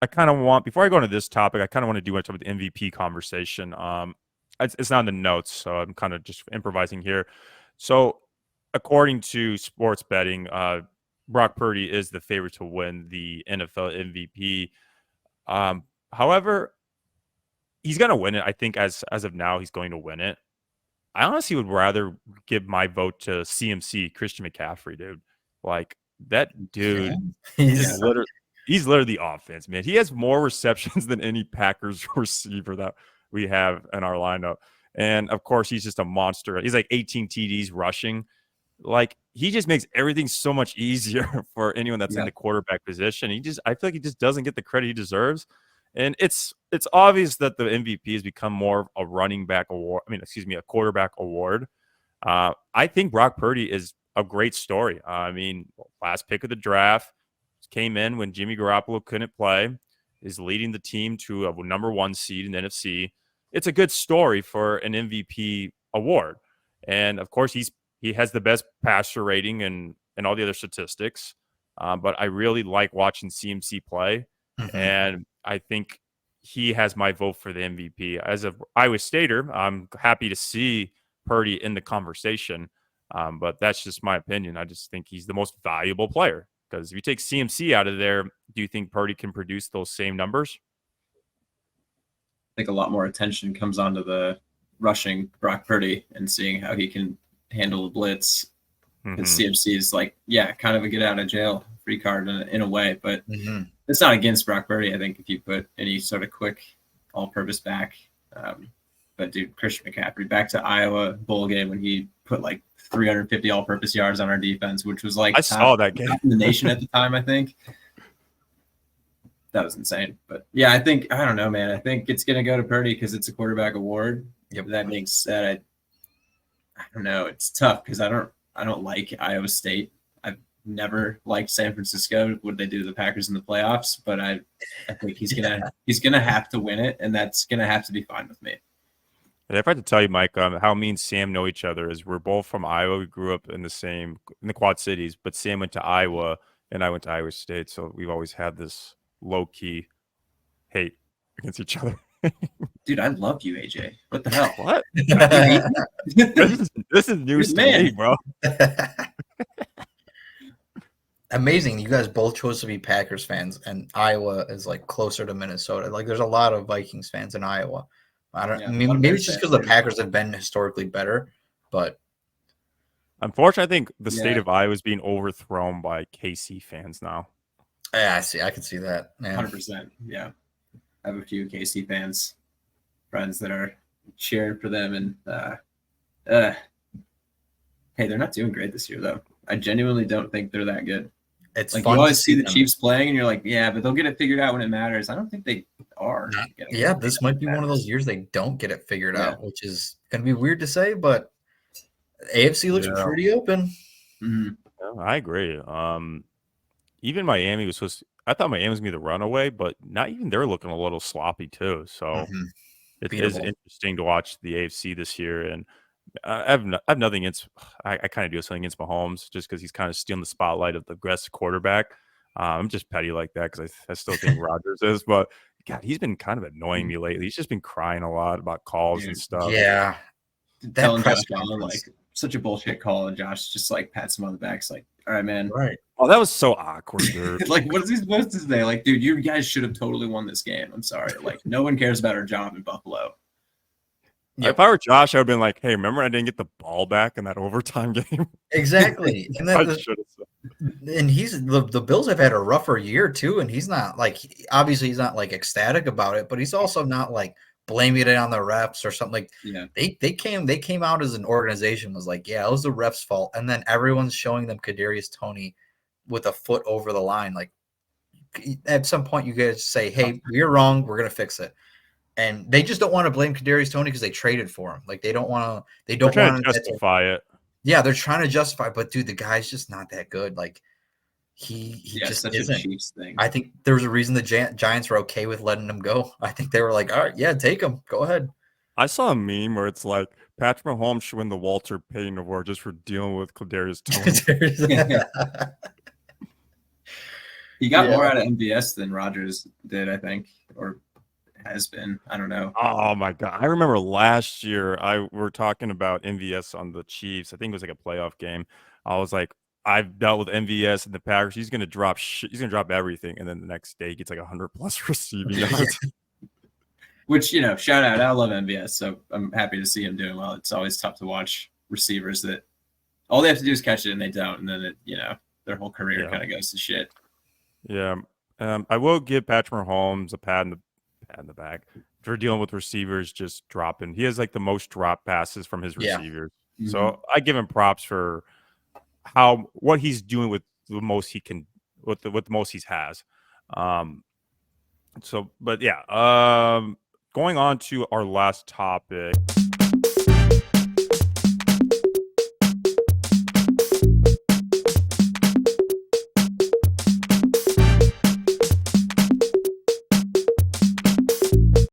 I kind of want before I go into this topic, I kind of want to do much of the MVP conversation. It's not in the notes, so I'm kind of just improvising here. So, according to sports betting, Brock Purdy is the favorite to win the NFL MVP. However, he's gonna win it. I think as of now, he's going to win it. I honestly would rather give my vote to CMC, Christian McCaffrey, dude. Like that Yeah. dude is He's he's literally the offense, man. He has more receptions than any Packers receiver that we have in our lineup. And of course, he's just a monster. He's like 18 TDs rushing. Like he just makes everything so much easier for anyone that's in the quarterback position. I feel like he just doesn't get the credit he deserves. And it's obvious that the MVP has become more of a running back award. I mean, excuse me, a quarterback award. I think Brock Purdy is a great story. I mean, last pick of the draft, came in when Jimmy Garoppolo couldn't play, is leading the team to a number 1 seed in the NFC. It's a good story for an MVP award. And of course, he has the best passer rating and all the other statistics. But I really like watching CMC play. Mhm. And I think he has my vote for the MVP. As a Iowa Stater, I'm happy to see Purdy in the conversation. But that's just my opinion. I just think he's the most valuable player. Because if you take CMC out of there, do you think Purdy can produce those same numbers? I think a lot more attention comes onto the rushing Brock Purdy and seeing how he can handle the blitz. Because CMC is like, kind of a get out of jail free card in a way, but it's not against Brock Purdy. I think if you put any sort of quick all-purpose back, but dude, Christian McCaffrey back to Iowa bowl game when he put like 350 all-purpose yards on our defense, which was like I saw that game in the nation at the time. I think that was insane. But yeah, I don't know, man. I think it's gonna go to Purdy because it's a quarterback award. Yep. That being said, I don't know. It's tough because I don't like Iowa State. I've never liked San Francisco. What they do to the Packers in the playoffs? But I think he's gonna have to win it, and that's gonna have to be fine with me. And if I had to tell you, Mike, how me and Sam know each other is we're both from Iowa. We grew up in the Quad Cities, but Sam went to Iowa and I went to Iowa State. So we've always had this low-key hate against each other. Dude, I love you, AJ. What the hell? What? this is news to me, bro. Amazing. You guys both chose to be Packers fans, and Iowa is like closer to Minnesota. Like there's a lot of Vikings fans in Iowa. Maybe it's just because the Packers have been historically better, but unfortunately, I think the state of Iowa is being overthrown by KC fans now. Yeah, I see. I can see that. 100%. Yeah, I have a few KC fans, friends that are cheering for them, and hey, they're not doing great this year, though. I genuinely don't think they're that good. It's like fun you always to see the them. Chiefs playing, and you're like, yeah, but they'll get it figured out when it matters. I don't think they are. Yeah, this might be one of those years they don't get it figured out, which is going to be weird to say, but AFC looks pretty open. Yeah, I agree. Even Miami was supposed to, I thought Miami was going to be the runaway, but not even they're looking a little sloppy too. So it is interesting to watch the AFC this year. And I have nothing against. I kind of do something against Mahomes just because he's kind of stealing the spotlight of the aggressive quarterback. I'm just petty like that because I still think Rodgers is, but God, he's been kind of annoying me lately. He's just been crying a lot about calls and stuff. Yeah, telling Josh Allen like such a bullshit call, and Josh just like pats him on the back, like, "All right, man." Right. Oh, that was so awkward, dude. Like, what's his name? Like, dude, you guys should have totally won this game. I'm sorry. Like, no one cares about our job in Buffalo. Yep. If I were Josh, I would have been like, hey, remember I didn't get the ball back in that overtime game? Exactly. And he's the Bills have had a rougher year too, and he's not like obviously he's not like ecstatic about it, but he's also not like blaming it on the refs or something. Like they came out as an organization was like, yeah, it was the refs' fault, and then everyone's showing them Kadarius Toney with a foot over the line. Like at some point, you guys say, hey, we're wrong, we're gonna fix it. And they just don't want to blame Kadarius Toney because they traded for him. Like they don't want to. They don't want to justify it. Yeah, they're trying to justify. But dude, the guy's just not that good. Like he just such isn't. A Chiefs thing. I think there was a reason the Giants were okay with letting him go. I think they were like, all right, yeah, take him, go ahead. I saw a meme where it's like Patrick Mahomes should win the Walter Payton Award just for dealing with Kadarius Toney. He got Yeah. more out of MVS than Rodgers did, I think, or has been. I don't know. Oh my god! I remember last year we're talking about MVS on the Chiefs. I think it was like a playoff game. I was like, I've dealt with MVS and the Packers. He's gonna drop he's gonna drop everything, and then the next day he gets like 100+ receiving yards. Which, you know, shout out. I love MVS, so I'm happy to see him doing well. It's always tough to watch receivers that all they have to do is catch it and they don't, and then it, you know, their whole career Yeah. kind of goes to shit. Yeah, I will give Patrick Mahomes a pat in the back for dealing with receivers just dropping. He has like the most drop passes from his Yeah. receivers, Mhm. so I give him props for what he's doing with the most he can with the most he has. So, but yeah, going on to our last topic.